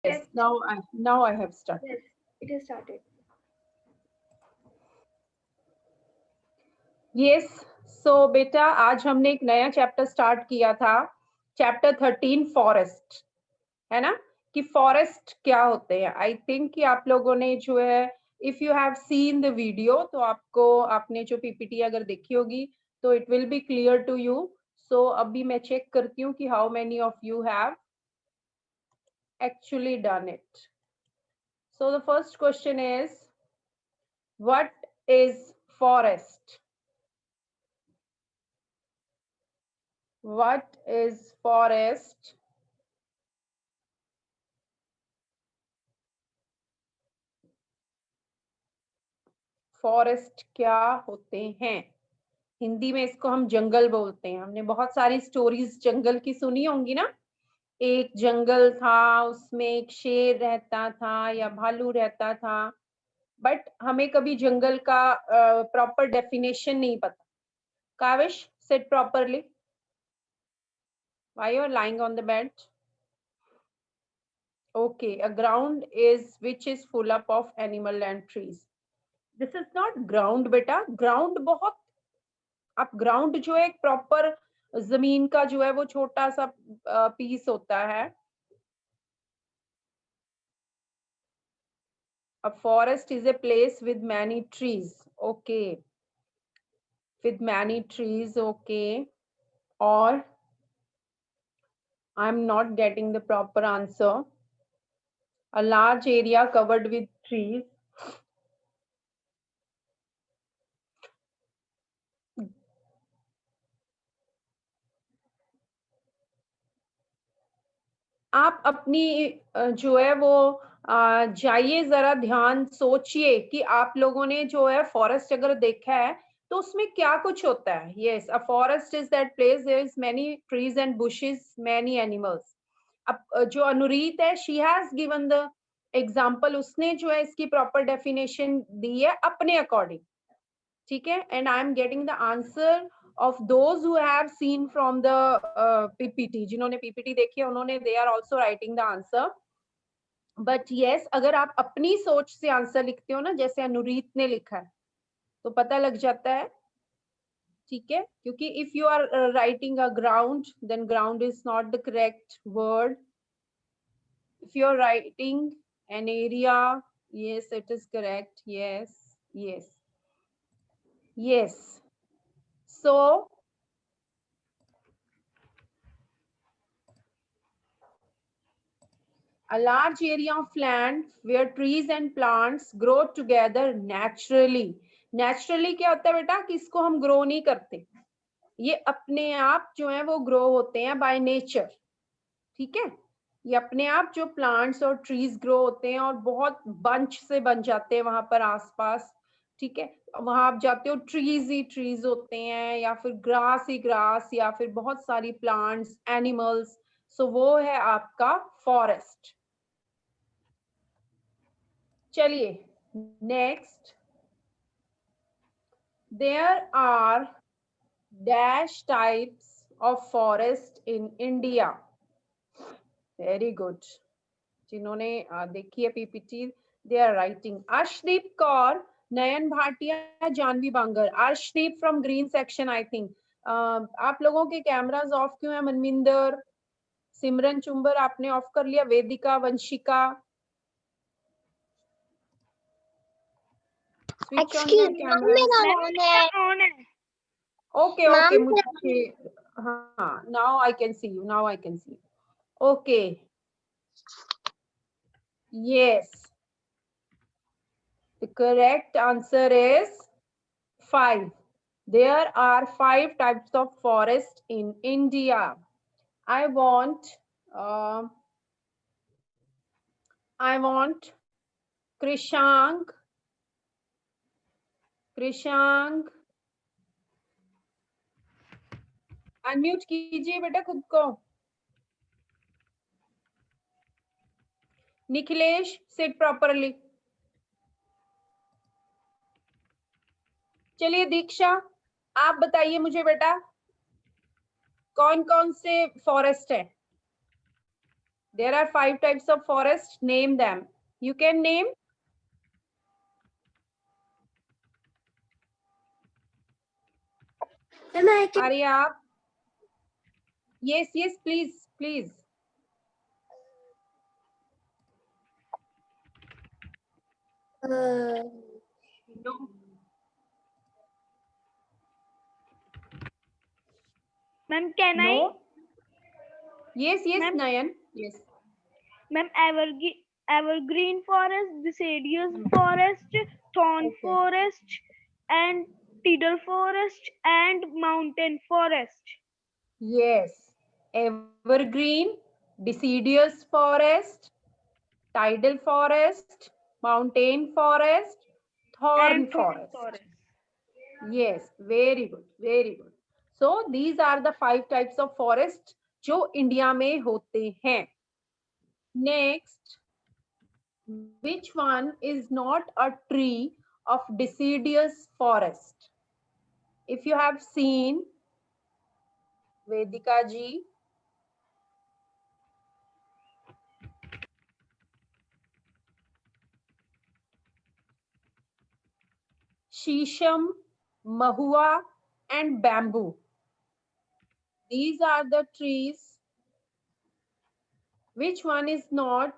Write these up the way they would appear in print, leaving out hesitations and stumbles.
Yes, now I have started. Yes, it is started. Yes, so बेटा आज हमने एक नया चैप्टर स्टार्ट किया था, चैप्टर 13 फॉरेस्ट, है ना, कि फॉरेस्ट क्या होते हैं। आई थिंक कि आप लोगों ने जो है, if you have seen the video, तो आपने जो पीपीटी अगर देखी होगी तो it will be clear to you. So अभी मैं चेक करती हूँ कि how many of you have actually done it. So the first question is, what is forest? What is forest? Forest क्या होते हैं? हिंदी में इसको हम जंगल बोलते हैं। हमने बहुत सारी स्टोरीज जंगल की सुनी होंगी ना। एक जंगल था, उसमें एक शेर रहता था या भालू रहता था, बट हमें कभी जंगल का प्रॉपर डेफिनेशन नहीं पता। Kavish, sit properly. Why you are lying on the bed? Okay, a ground is which is full up of animal and trees. This is not ground बेटा. Ground बहुत, अब ground जो है एक proper जमीन का जो है वो छोटा सा पीस होता है. A forest is a place with many trees. Okay, with many trees. Okay, or I'm not getting the proper answer. A large area covered with trees. आप अपनी जो है वो जाइए, जरा ध्यान सोचिए कि आप लोगों ने जो है फॉरेस्ट अगर देखा है तो उसमें क्या कुछ होता है. Yes, a forest is that place there is many trees and bushes, many animals. अब जो अनुरीत है, she has given the example. उसने जो है इसकी प्रॉपर डेफिनेशन दी है अपने अकॉर्डिंग. ठीक है, and I am getting the answer of those who have seen from the PPT. जिन्होंने PPT देखी है उन्होंने, they are also writing the answer. But yes, अगर आप अपनी सोच से आंसर लिखते हो ना, जैसे अनुरीत ने लिखा है, तो पता लग जाता है. ठीक है, क्योंकि if you are writing a ground, then ground is not the correct word. If you are writing an area, yes, it is correct. Yes, yes, yes. So a large area of land where trees and plants grow together naturally. Naturally क्या होता है बेटा, कि इसको हम grow नहीं करते, ये अपने आप जो है वो ग्रो होते हैं बाय नेचर. ठीक है, ये अपने आप जो प्लांट्स और ट्रीज ग्रो होते हैं और बहुत बंच से बन जाते हैं वहां पर आसपास. ठीक है, वहां आप जाते हो, ट्रीज ही ट्रीज होते हैं, या फिर ग्रास ही ग्रास, या फिर बहुत सारी प्लांट्स, एनिमल्स. सो वो है आपका फॉरेस्ट. चलिए next. There are dash types of forest in India. Very good. जिन्होंने देखी है PPT, they are writing. Arshdeep Kaur, Nayan Bhatia, Janvi Bangar. Arshdeep from green section I think. आप लोगों के कैमरास ऑफ क्यों है? मनमिंदर, सिमरन चुंबर आपने ऑफ कर लिया, Vedika, Vanshika. Switch on your camera. Okay okay, मुझे, हाँ, now I can see you, now I can see. Okay, yes, the correct answer is 5. There are 5 types of forest in India. I want uh, Krishang. Unmute कीजिए बेटा खुद को. Nikhilesh, seat properly. चलिए दीक्षा, आप बताइए मुझे बेटा, कौन कौन से फॉरेस्ट है? There are 5 types of forest. Name them. You can name. Arya, आप? Yes, yes, please, please. No. Ma'am, can No. I? Yes, yes, Ma'am, Nayan. Yes. ma'am, evergreen forest, deciduous forest, thorn Okay. forest, and tidal forest, and mountain forest. Yes. Evergreen, deciduous forest, tidal forest, mountain forest, thorn And thorn forest. forest. Yes, very good, very good. So these are the 5 types of forest जो India में होते हैं. Next, which one is not a tree of deciduous forest? If you have seen, Vedika ji, Shisham, Mahua, and bamboo. These are the trees. Which one is not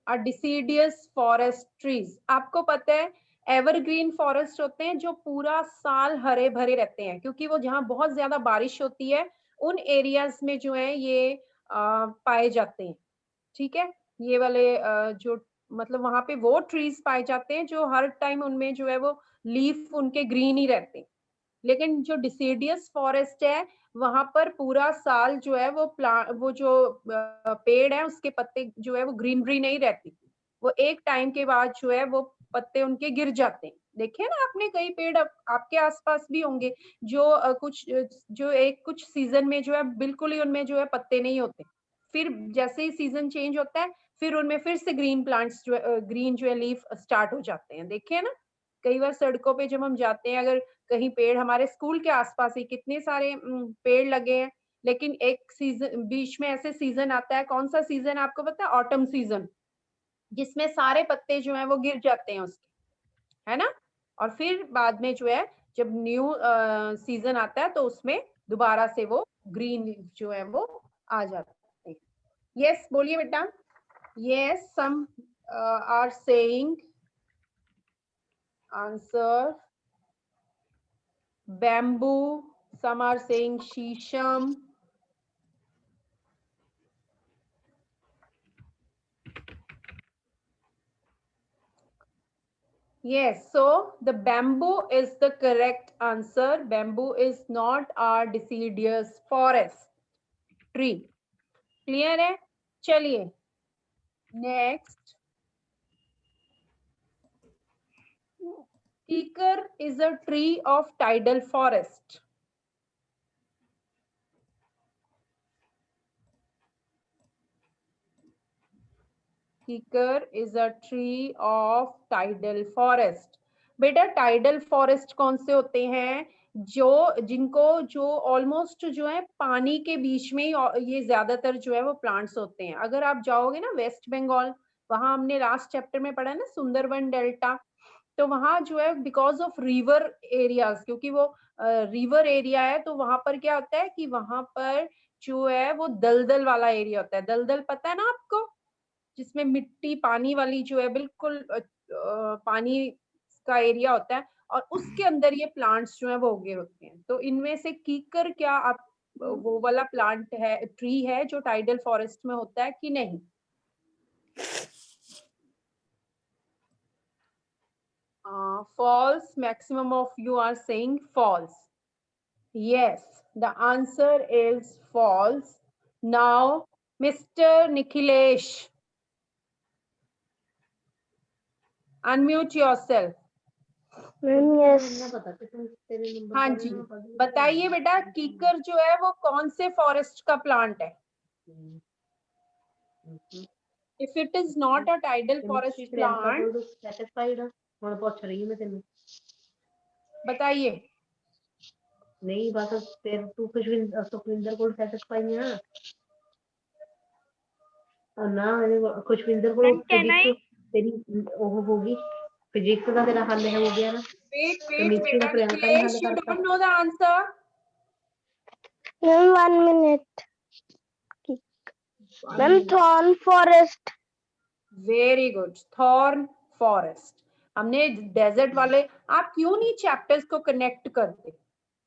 a deciduous forest trees? आपको पता है evergreen forest होते हैं जो पूरा साल हरे भरे रहते हैं, क्योंकि वो जहाँ बहुत ज्यादा बारिश होती है उन एरियाज में जो है ये पाए जाते हैं. ठीक है, ये वाले जो मतलब वहां पे वो ट्रीज पाए जाते हैं जो हर टाइम उनमें जो है वो लीफ उनके ग्रीन ही रहते हैं. लेकिन जो डिसीडियस फॉरेस्ट है वहां पर पूरा साल जो है वो जो पेड़ है उसके पत्ते जो है वो ग्रीनरी नहीं रहती. वो एक टाइम के बाद जो है वो पत्ते उनके गिर जाते हैं. देखे ना आपने, कई पेड़ आपके आसपास भी होंगे जो जो एक कुछ सीजन में जो है बिल्कुल ही उनमें जो है पत्ते नहीं होते. फिर जैसे ही सीजन चेंज होता है फिर उनमें फिर से ग्रीन प्लांट्स जो ग्रीन जो है लीफ स्टार्ट हो जाते हैं. देखे ना, कई बार सड़कों पे जब हम जाते हैं, अगर कहीं पेड़, हमारे स्कूल के आसपास ही कितने सारे पेड़ लगे हैं, लेकिन एक सीजन बीच में ऐसे सीजन आता है. कौन सा सीजन आपको पता है? ऑटम सीजन, जिसमें सारे पत्ते जो हैं वो गिर जाते हैं उसके, है ना. और फिर बाद में जो है जब न्यू सीजन आता है तो उसमें दोबारा से वो ग्रीन जो है वो आ जाते हैं. यस, बोलिए बेटा. Yes, some are saying answer bamboo, some are saying shisham. Yes, so the bamboo is the correct answer. Bamboo is not a deciduous forest tree. Clear है? चलिए next. Kikar is a tree of tidal forest. Kikar is a tree of tidal forest. बेटा tidal forest कौन से होते हैं? जो जिनको जो ऑलमोस्ट जो है पानी के बीच में ही ये ज्यादातर जो है वो प्लांट्स होते हैं. अगर आप जाओगे ना वेस्ट बंगाल, वहां हमने लास्ट चैप्टर में पढ़ा ना सुंदरबन डेल्टा, तो वहां जो है बिकॉज ऑफ रिवर एरियाज, क्योंकि वो रिवर एरिया है, तो वहां पर क्या होता है कि वहां पर जो है वो दलदल वाला एरिया होता है. दलदल पता है ना आपको, जिसमें मिट्टी पानी वाली जो है बिल्कुल पानी का एरिया होता है, और उसके अंदर ये प्लांट्स जो है वो उगे होते हैं. तो इनमें से कीकर क्या आप वो वाला प्लांट है, ट्री है जो टाइडल फॉरेस्ट में होता है कि नहीं? False. Maximum of you are saying false. Yes, the answer is false. Now, Mr. Nikhilesh, unmute yourself. Ma'am, yes. हाँ जी, बताइए बेटा, कीकर जो है वो कौन से फॉरेस्ट का प्लांट है? If it is not a tidal forest plant, बताइए. नहीं बस फिर तू सुखविंदर को सैटिस्फाई है. और ना मैंने खुशविंदर को Ma'am, can I? फिजिक्स तेरी वो होगी, फिजिक्स का तेरा हल है हो गया ना, Wait, केमिस्ट्री का beta प्रियंका ने हल Nikhilesh, you करता। don't know the answer. Ma'am, 1 minute. Ma'am, thorn forest. Very good, thorn forest. हमने डेजर्ट वाले, आप क्यों नहीं चैप्टर्स को कनेक्ट करते?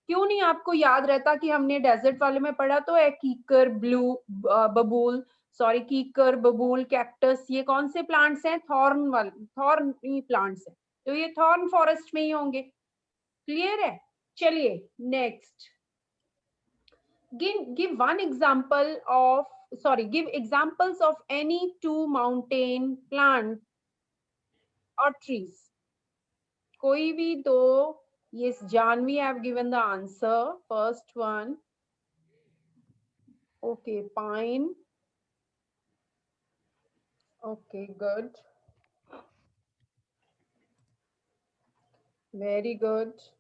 क्यों नहीं आपको याद रहता कि हमने डेजर्ट वाले में पढ़ा तो है कीकर, बबूल, सॉरी कीकर, बबूल, कैक्टस, ये कौन से प्लांट्स हैं? थॉर्न वाले, थॉर्न प्लांट्स हैं, तो ये थॉर्न फॉरेस्ट में ही होंगे। क्लियर है? चलिए next, give one example of, sorry, give examples of any two mountain plant or trees. कोई भी दो. Yes, Janvi, I have given the answer. First one. Okay, pine. Okay, good. Very good.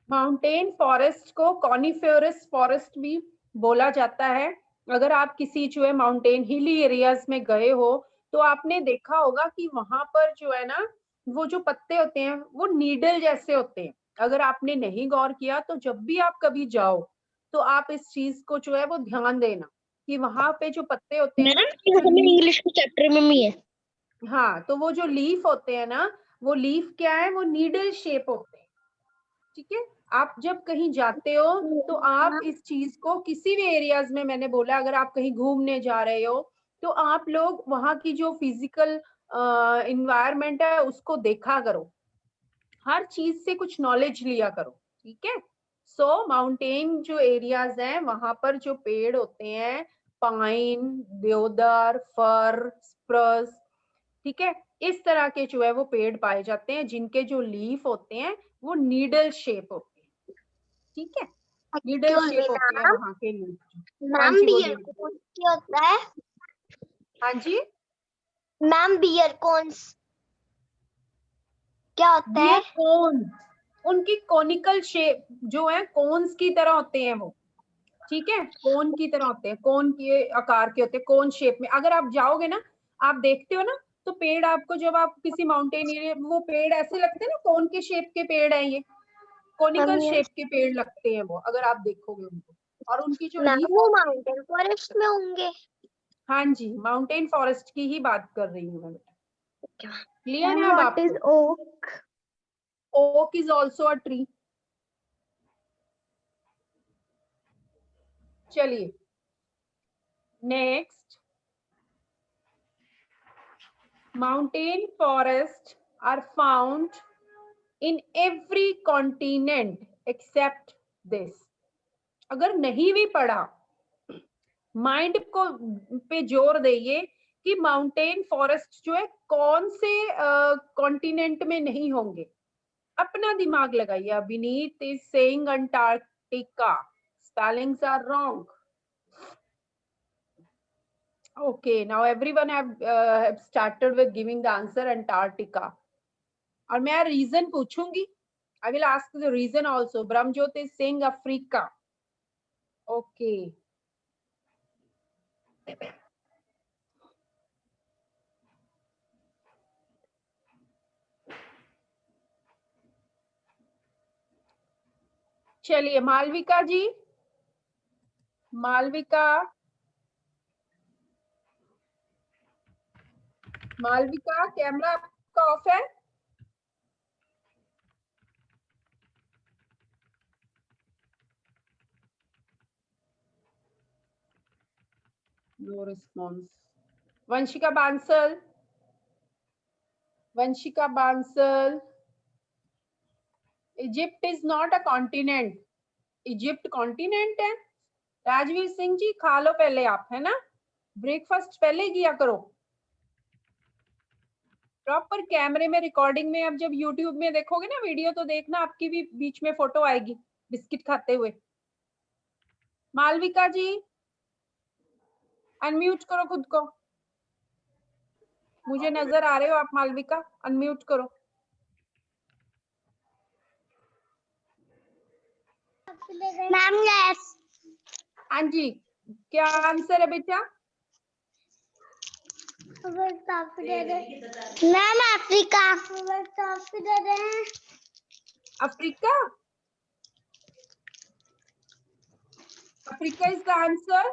Mountain forest को coniferous forest भी बोला जाता है। अगर आप किसी जो है माउंटेन हिली एरियाज में गए हो तो आपने देखा होगा कि वहां पर जो है ना, वो जो पत्ते होते हैं वो नीडल जैसे होते हैं। अगर आपने नहीं गौर किया तो जब भी आप कभी जाओ तो आप इस चीज को जो है वो ध्यान देना कि वहां पे जो पत्ते होते हैं ना, इंग्लिश के चैप्टर में भी है। हाँ, तो वो जो लीफ होते हैं ना, वो लीफ क्या है, वो नीडल शेप होते हैं। ठीक है, आप जब कहीं जाते हो तो आप इस चीज को किसी भी एरियाज में, मैंने बोला अगर आप कहीं घूमने जा रहे हो तो आप लोग वहां की जो फिजिकल इन्वायरमेंट है उसको देखा करो, हर चीज से कुछ नॉलेज लिया करो। ठीक है, सो माउंटेन जो एरियाज हैं वहां पर जो पेड़ होते हैं, पाइन, देवदार, फर, स्प्रस, ठीक है, इस तरह के जो है वो पेड़ पाए जाते हैं जिनके जो लीफ होते हैं वो नीडल शेप होते हैं। ठीक है, नीडल शेप होते हैं वहां के लीफ। हाँ मैम, जी, बियर बोलिए। कोन्स क्या होता है? हाँ जी, मैम, बियर कोन्स क्या होता बियर है? कोन, उनकी कोनिकल शेप जो है कोन्स की तरह होते हैं वो। ठीक है, कोन की तरह होते हैं, कोन के आकार के होते हैं, कोन शेप में। अगर आप जाओगे ना, आप देखते हो ना, तो पेड़ आपको जब आप किसी माउंटेन एरिया, वो पेड़ ऐसे लगते हैं ना, कोन के शेप के पेड़ हैं ये, कोनिकल शेप के पेड़ लगते हैं वो, अगर आप देखोगे उनको, और उनकी जो मैम, लीफ वो होती है। माउंटेन फॉरेस्ट में होंगे। हाँ जी, माउंटेन फॉरेस्ट की ही बात कर रही हूँ मैं बेटा। क्लियर है अब व्हाट इज आपको? Oak? Oak is also a tree. चलिए next, mountain forests are found in every continent except this. अगर नहीं भी पढ़ा, माइंड को पे जोर देइए कि माउंटेन फॉरेस्ट जो है कौन से कॉन्टिनेंट में नहीं होंगे। अपना दिमाग लगाइए। Vineet is saying Antarctica, spellings are wrong. Okay, now everyone have started with giving the answer Antarctica. और मैं रीजन पूछूंगी, I will ask the reason also. Brahmjyot is saying Africa. Okay, चलिए मालविका जी, मालविका, मालविका कैमरा आपका ऑफ है? No response. Vanshika Bansal, Vanshika Bansal, Egypt is not a continent. Egypt continent है? राजवीर सिंह जी खा लो पहले आप, है ना, ब्रेकफास्ट पहले किया करो। प्रॉपर कैमरे में रिकॉर्डिंग में, अब जब यूट्यूब में देखोगे ना वीडियो तो देखना आपकी भी बीच में फोटो आएगी बिस्किट खाते हुए। मालविका जी अनम्यूट करो खुद को। मुझे नजर आ रहे हो आप मालविका? अनम्यूट करो। Ma'am yes. हाँ जी, क्या आंसर है बेटा? Ma'am Africa. Africa? Africa is the answer.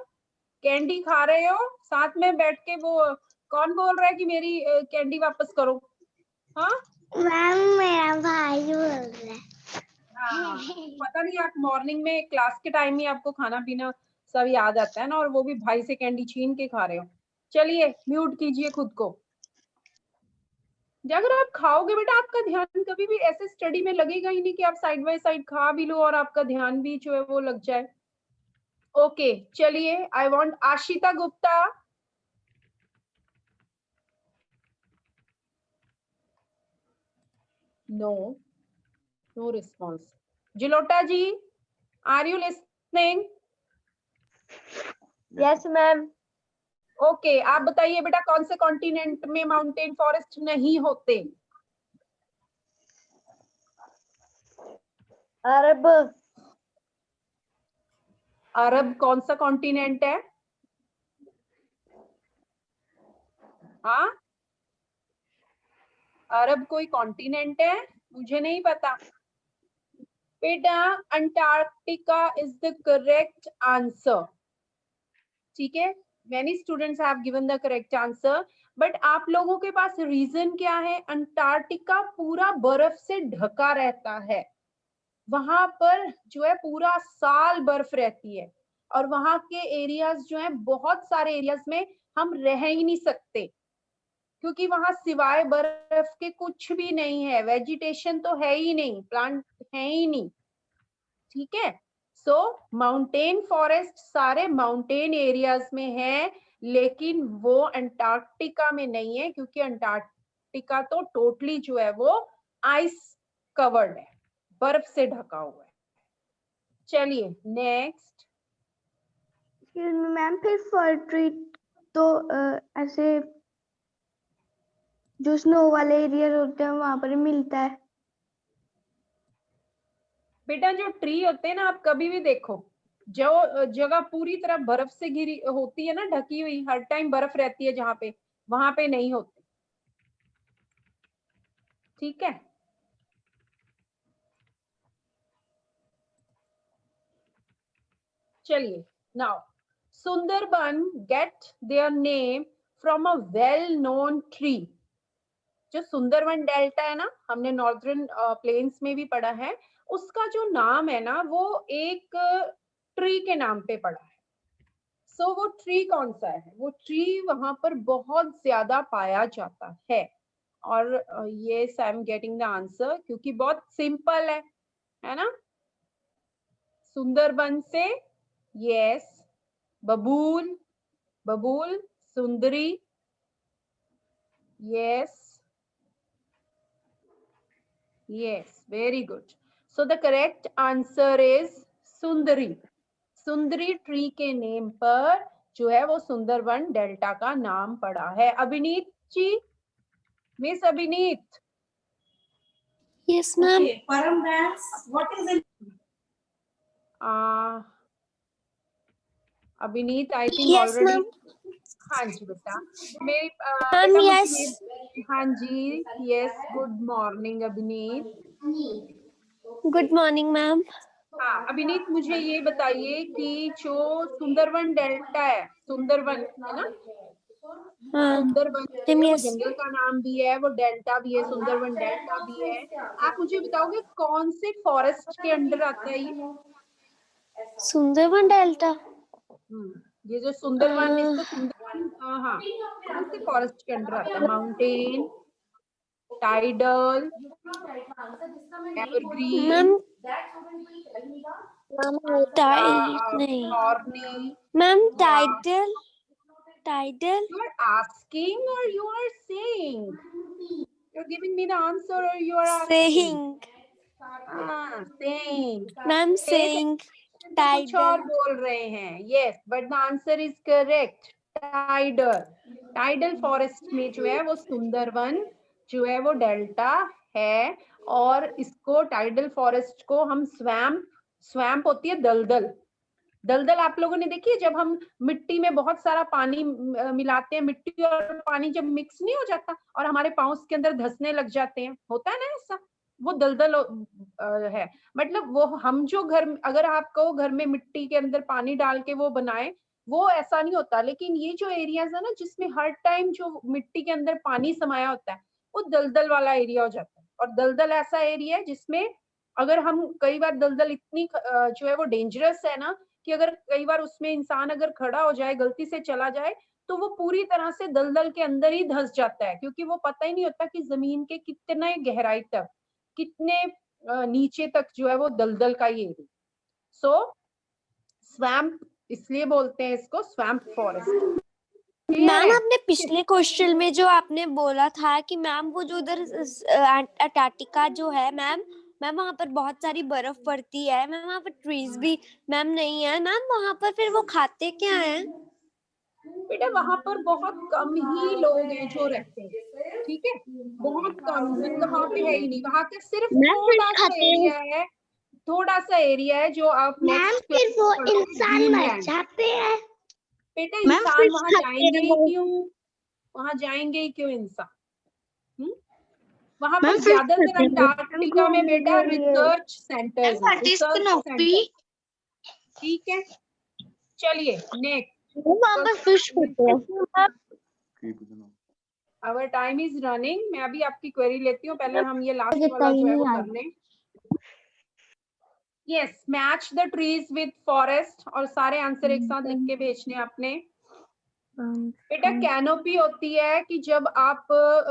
Candy खा रहे हो साथ में बैठ के, वो कौन बोल रहा है कि मेरी कैंडी वापस करो? हाँ मैम मेरा भाई बोल रहा है। हाँ, पता नहीं, आप मॉर्निंग में क्लास के टाइम ही आपको खाना पीना सब याद आता है ना, और वो भी भाई से कैंडी छीन के खा रहे हो। चलिए म्यूट कीजिए खुद को। अगर आप खाओगे बेटा, आपका ध्यान कभी भी ऐसे स्टडी में लगेगा ही नहीं कि आप साइड बाय साइड खा भी लो और आपका ध्यान भी जो है वो लग जाए। ओके चलिए, I want Ashita Gupta. No response. Jilota ji, are you listening? Yes ma'am. Okay, आप बताइए बेटा, कौन से कॉन्टिनेंट में माउंटेन फॉरेस्ट नहीं होते? अरब। अरब कौन सा कॉन्टिनेंट है? हाँ, अरब कोई कॉन्टिनेंट है? मुझे नहीं पता बेटा। Antarctica is the correct answer. ठीक है, many students have given the correct answer, but आप लोगों के पास रीजन क्या है? अंटार्कटिका पूरा बर्फ से ढका रहता है, वहां पर जो है पूरा साल बर्फ रहती है, और वहां के एरियाज जो है, बहुत सारे एरियाज में हम रह ही नहीं सकते, क्योंकि वहां सिवाय बर्फ के कुछ भी नहीं है, वेजिटेशन तो है ही नहीं, प्लांट है ही नहीं। ठीक है, सो माउंटेन फॉरेस्ट सारे माउंटेन एरियाज में है, लेकिन वो अंटार्कटिका में नहीं है, क्योंकि अंटार्कटिका तो टोटली जो है वो आइस कवर्ड है, बर्फ से ढका हुआ है। चलिए नेक्स्ट। मैम फिर फॉल ट्री तो ऐसे जो स्नो वाले एरिया होते हैं वहां पर मिलता है। बेटा जो ट्री होते हैं ना, आप कभी भी देखो, जो जगह पूरी तरह बर्फ से घिरी होती है ना, ढकी हुई, हर टाइम बर्फ रहती है जहां पे, वहां पे नहीं होते। ठीक है, चलिए now, Sundarban get their name from a well known tree. जो सुंदरबन डेल्टा है ना, हमने नॉर्दर्न प्लेन्स में भी पढ़ा है, उसका जो नाम है ना, वो एक ट्री के नाम पे पड़ा है। सो वो ट्री कौन सा है? वो ट्री वहां पर बहुत ज्यादा पाया जाता है, और ये I am getting the answer, क्योंकि बहुत सिंपल है ना? सुंदरबन से, यस, बबूल, बबूल, सुंदरी, yes, yes, very good. So the correct answer is Sundari. Sundari tree के नेम पर जो है वो सुंदरबन डेल्टा का नाम पड़ा है। अभिनीत जी, मिस अभिनीत। Yes, ma'am. Okay, Param dance. What is it? अभिनीत I think Yes, already. ma'am. हाँ जी बेटा, मेरी Ma'am, बेटा yes. मुझे हाँ जी, यस, गुड मॉर्निंग अभिनीत। Good morning, ma'am. हाँ अभिनीत, मुझे ये बताइए कि जो सुंदरबन डेल्टा है, सुंदरबन है ना, सुंदरबन जो है वो yes. जंगल का नाम भी है, वो डेल्टा भी है, सुंदरबन डेल्टा भी है। आप मुझे बताओगे कौन से फॉरेस्ट के अंडर आता है ये? Sundarban Delta. ये जो सुंदरबन, इसको सुंदरबन, हाँ, कौन से फॉरेस्ट के अंडर आता है? माउंटेन, टाइडल, एवरग्रीन, Ma'am, नहीं. Thorny? Ma'am, tidal. Tidal. You are asking or you are saying? You're giving me the answer or you are asking? Saying. Ma'am, saying. तो कुछ और Tidal. बोल रहे हैं, yes, but the answer is correct, tidal. Tidal forest में जो है वो सुंदरवन जो है वो डेल्टा है, और इसको टाइडल फॉरेस्ट को हम स्वैम्प होती है दलदल। दलदल आप लोगों ने देखी है, जब हम मिट्टी में बहुत सारा पानी मिलाते हैं, मिट्टी और पानी जब मिक्स नहीं हो जाता और हमारे पाँव के अंदर धंसने लग जाते हैं, होता है ना ऐसा, वो दलदल है। मतलब वो हम जो घर, अगर आपको घर में मिट्टी के अंदर पानी डाल के वो बनाए, वो ऐसा नहीं होता। लेकिन ये जो एरियाज है ना जिसमें हर टाइम जो मिट्टी के अंदर पानी समाया होता है, वो दलदल वाला एरिया हो जाता है। और दलदल ऐसा एरिया है जिसमें अगर हम कई बार, दलदल इतनी जो है वो डेंजरस है ना कि अगर कई बार उसमें इंसान अगर खड़ा हो जाए, गलती से चला जाए, तो वो पूरी तरह से दलदल के अंदर ही धंस जाता है, क्योंकि वो पता ही नहीं होता कि जमीन के कितने गहराई तक, कितने नीचे तक जो है वो दलदल का ही एरिया। सो स्वैम्प इसलिए बोलते हैं इसको स्वैम्प फॉरेस्ट। मैम आपने पिछले क्वेश्चन में जो आपने बोला था कि मैम वो जो उधर अंटार्कटिका जो है मैम वहां पर बहुत सारी बर्फ पड़ती है मैम, वहां पर ट्रीज भी मैम नहीं है मैम, वहां पर फिर वो खाते क्या है? बेटा वहां पर बहुत कम ही लोग हैं जो रहते हैं, ठीक है, बहुत कम, मतलब वहां पे है ही नहीं। वहां का सिर्फ थोड़ा सा एरिया है जो आप नेक्स्ट फिर वो इंसान मर ग्रीनलैंड। जाते हैं। बेटा इंसान वहां जाएंगे ही क्यों, वहां जाएंगे ही क्यों इंसान? वहां पर ज्यादातर अंटार्कटिका में बेटा रिसर्च सेंटर्स हैं, रिसर्च सेंटर, ठीक है। चलिए नेक्स्ट, फिश होते हैं। Our time is running. मैं अभी आपकी क्वेरी लेती हूँ, पहले हम ये लास्ट वाला जो है वो कर लें। Yes, match the trees with forest, और सारे आंसर एक साथ लिख के भेजने आपने। बेटा कैनोपी होती है कि जब आप,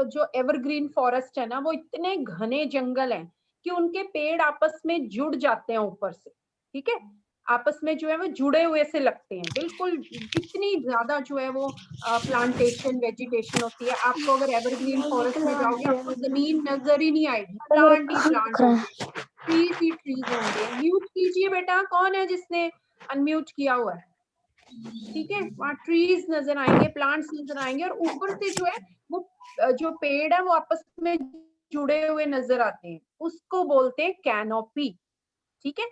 जो एवरग्रीन फॉरेस्ट है ना, वो इतने घने जंगल हैं कि उनके पेड़ आपस में जुड़ जाते हैं ऊपर से, ठीक है, आपस में जो है वो जुड़े हुए से लगते हैं बिल्कुल। इतनी ज्यादा जो है वो प्लांटेशन वेजिटेशन होती है। आपको अगर एवरग्रीन फॉरेस्ट में जाओगे आपको जमीन नजर ही नहीं आएगी, प्लांट ही प्लांट होंगे, ट्रीज ही ट्रीज होंगे। म्यूट कीजिए बेटा, कौन है जिसने अनम्यूट किया हुआ है? ठीक है, वहाँ ट्रीज नजर आएंगे, प्लांट्स नजर आएंगे, और ऊपर से जो है वो जो पेड़ है वो आपस में जुड़े हुए नजर आते हैं, उसको बोलते हैं कैनोपी, ठीक है।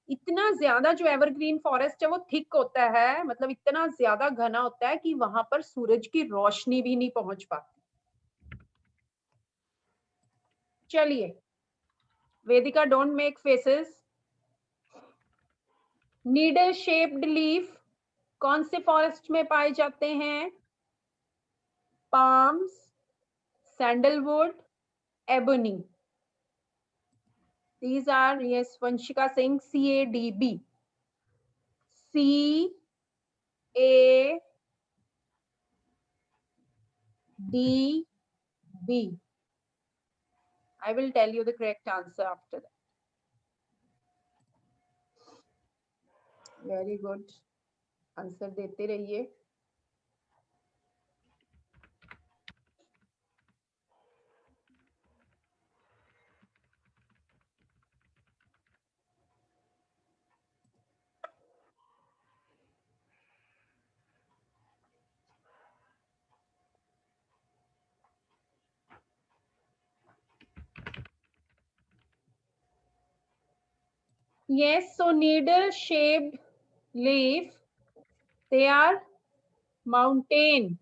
इतना ज्यादा जो एवरग्रीन फॉरेस्ट है वो थिक होता है, मतलब इतना ज्यादा घना होता है कि वहां पर सूरज की रोशनी भी नहीं पहुंच पाती। चलिए Vedika, don't make faces. Needle shaped leaf कौन से फॉरेस्ट में पाए जाते हैं? Palms, sandalwood, ebony. These are, yes, Vanshika saying CADB. CADB. I will tell you the correct answer after that. Very good. Answer देते रहिए। Yes, so needle shaped leaf, they are mountain.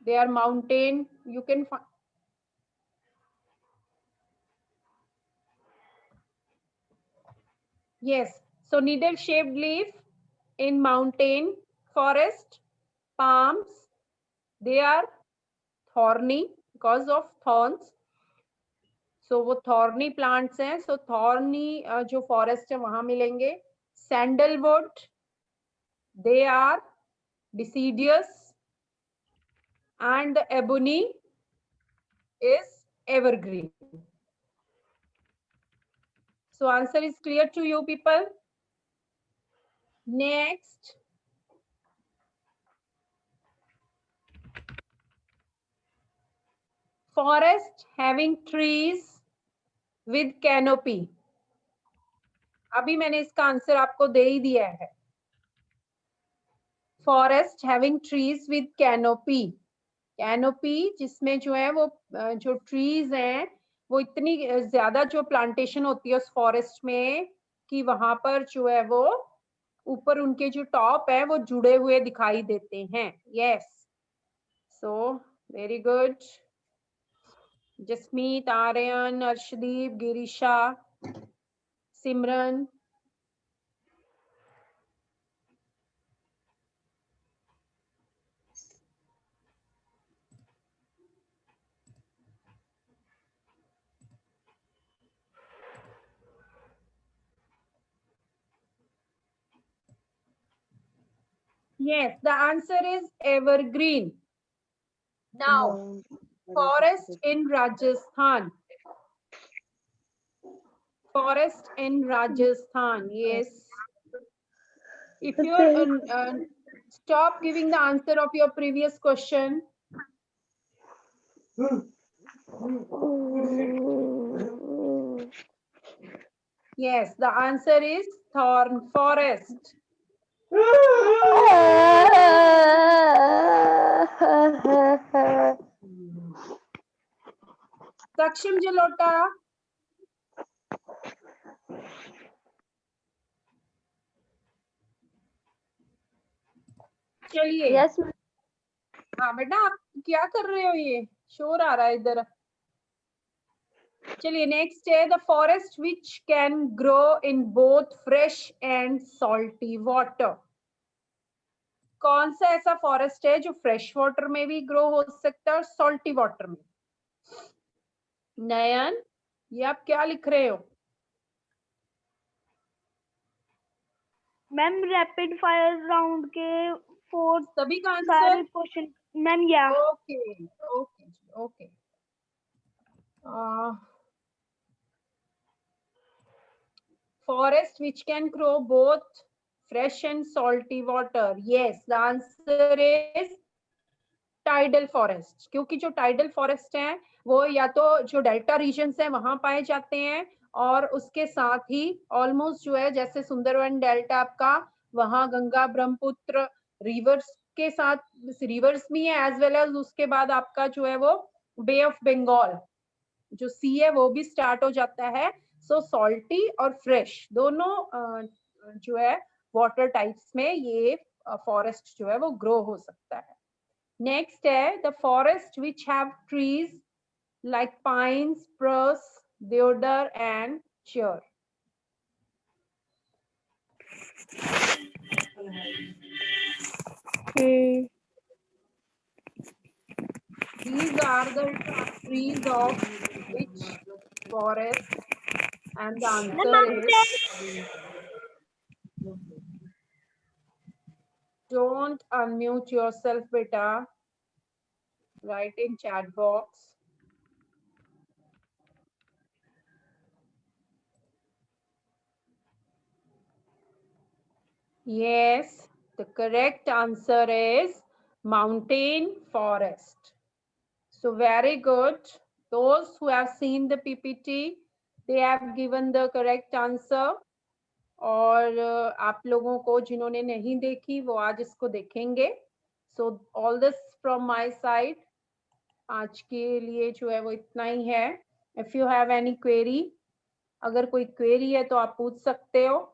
They are mountain. You can find. Yes, so needle shaped leaf in mountain, forest, palms, they are thorny because of thorns. So वो thorny plants हैं, so thorny जो forest है वहां मिलेंगे। Sandalwood, they are deciduous, and the ebony is evergreen. So answer is clear to you people. Next, forest having trees with canopy. अभी मैंने इसका answer आपको दे ही दिया है। Forest having trees with canopy, canopy जिसमें जो है वो जो ट्रीज हैं वो इतनी ज्यादा जो प्लांटेशन होती है उस फॉरेस्ट में कि वहां पर जो है वो ऊपर उनके जो टॉप है वो जुड़े हुए दिखाई देते हैं. Yes, so very good. Jasmeet, Aryan, Arshdeep, Girisha, Simran. Yes, the answer is evergreen. Now, forest in Rajasthan. Forest in Rajasthan. Yes. If you stop giving the answer of your previous question. Yes, the answer is thorn forest. Saksham Jalota. चलिए. Yes. हाँ बेटा, आप क्या कर रहे हो? ये शोर आ रहा है इधर. चलिए नेक्स्ट है the forest which can grow in both fresh and salty water. कौन सा ऐसा फॉरेस्ट है जो फ्रेश वाटर में भी ग्रो हो सकता है और सॉल्टी वाटर में? नयन, ये आप क्या लिख रहे हो? मैम रैपिड फायर राउंड के 4 सभी का सारे आंसर? क्वेश्चन मैम या okay okay okay. Forest which can grow both fresh and salty water. Yes, the answer is tidal forest. क्योंकि जो tidal forest है वो या तो जो डेल्टा रीजन्स है वहां पाए जाते हैं और उसके साथ ही ऑलमोस्ट जो है जैसे सुंदरवन डेल्टा आपका वहां गंगा ब्रह्मपुत्र रिवर्स के साथ रिवर्स भी है एज वेल एज उसके बाद आपका जो है वो बे ऑफ बंगाल जो सी है वो भी स्टार्ट हो जाता है. सो सॉल्टी और फ्रेश दोनों जो है वाटर टाइप्स में ये फॉरेस्ट जो है वो ग्रो हो सकता है. नेक्स्ट है the forest which have trees like pine, spruce, deodar and chir. These are the trees of which forest? And the answer is don't unmute yourself, beta. Write in chat box. Yes, the correct answer is mountain forest. So very good. Those who have seen the PPT, they have given the correct answer. और आप लोगों को जिन्होंने नहीं देखी वो आज इसको देखेंगे. So all this from my side. आज के लिए जो है वो इतना ही है. If you have any query, अगर कोई query है तो आप पूछ सकते हो.